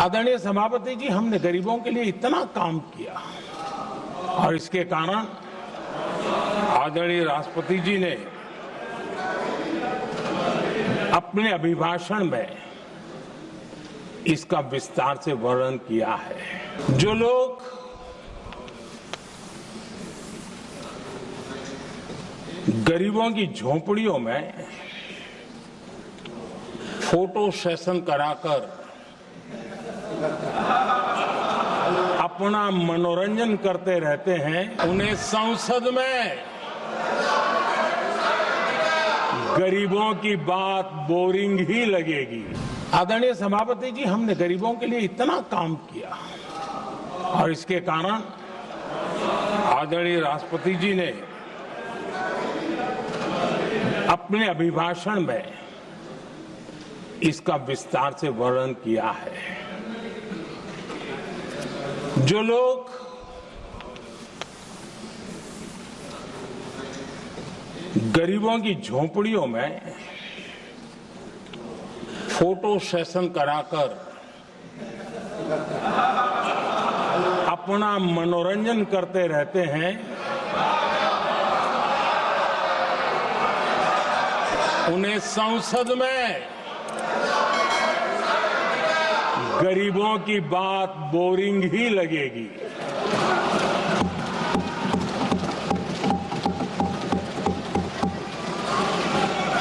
आदरणीय सभापति जी, हमने गरीबों के लिए इतना काम किया और इसके कारण आदरणीय राष्ट्रपति जी ने अपने अभिभाषण में इसका विस्तार से वर्णन किया है। जो लोग गरीबों की झोपड़ियों में फोटो सेशन कराकर अपना मनोरंजन करते रहते हैं, उन्हें संसद में गरीबों की बात बोरिंग ही लगेगी। आदरणीय सभापति जी, हमने गरीबों के लिए इतना काम किया और इसके कारण आदरणीय राष्ट्रपति जी ने अपने अभिभाषण में इसका विस्तार से वर्णन किया है। जो लोग गरीबों की झोपड़ियों में फोटो सेशन कराकर अपना मनोरंजन करते रहते हैं, उन्हें संसद में गरीबों की बात बोरिंग ही लगेगी।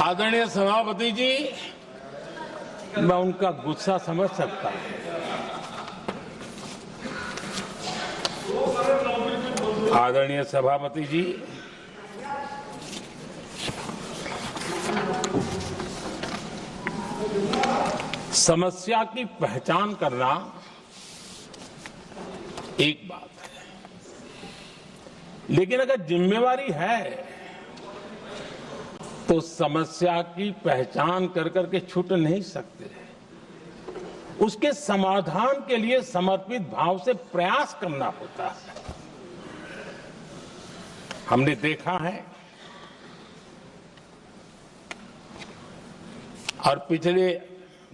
आदरणीय सभापति जी, मैं उनका गुस्सा समझ सकता हूं। आदरणीय सभापति जी, समस्या की पहचान करना एक बात है, लेकिन अगर जिम्मेवारी है तो समस्या की पहचान कर करके छूट नहीं सकते। उसके समाधान के लिए समर्पित भाव से प्रयास करना होता है। हमने देखा है और पिछले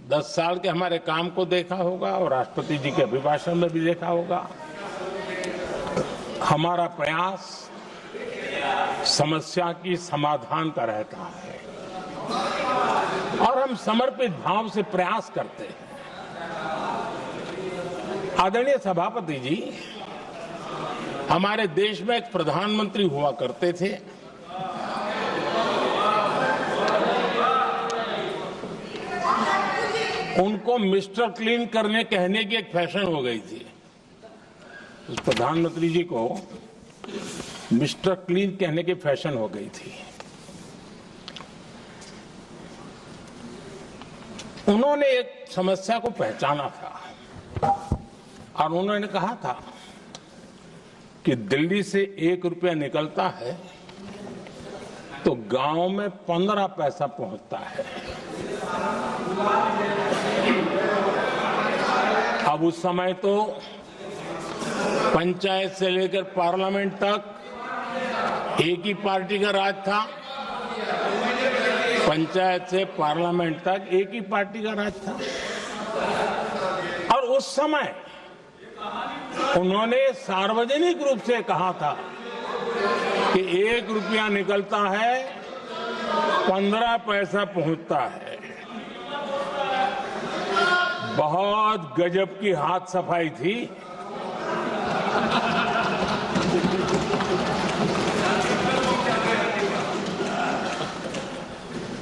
10 साल के हमारे काम को देखा होगा और राष्ट्रपति जी के अभिभाषण में भी देखा होगा। हमारा प्रयास समस्या की समाधान का रहता है और हम समर्पित भाव से प्रयास करते हैं। आदरणीय सभापति जी, हमारे देश में एक प्रधानमंत्री हुआ करते थे। उनको मिस्टर क्लीन करने कहने की एक फैशन हो गई थी। उस प्रधानमंत्री जी को मिस्टर क्लीन कहने की फैशन हो गई थी। उन्होंने एक समस्या को पहचाना था और उन्होंने कहा था कि दिल्ली से 1 रुपया निकलता है तो गांव में 15 पैसा पहुंचता है। अब उस समय तो पंचायत से लेकर पार्लियामेंट तक एक ही पार्टी का राज था। पंचायत से पार्लियामेंट तक एक ही पार्टी का राज था और उस समय उन्होंने सार्वजनिक रूप से कहा था कि 1 रुपया निकलता है 15 पैसा पहुंचता है। बहुत गजब की हाथ सफाई थी।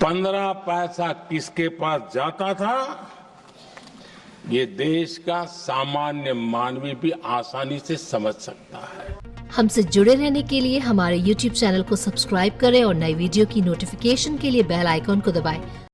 पंद्रह पैसा किसके पास जाता था, ये देश का सामान्य मानवी भी आसानी से समझ सकता है। हमसे जुड़े रहने के लिए हमारे YouTube चैनल को सब्सक्राइब करें और नई वीडियो की नोटिफिकेशन के लिए बेल आइकॉन को दबाएं।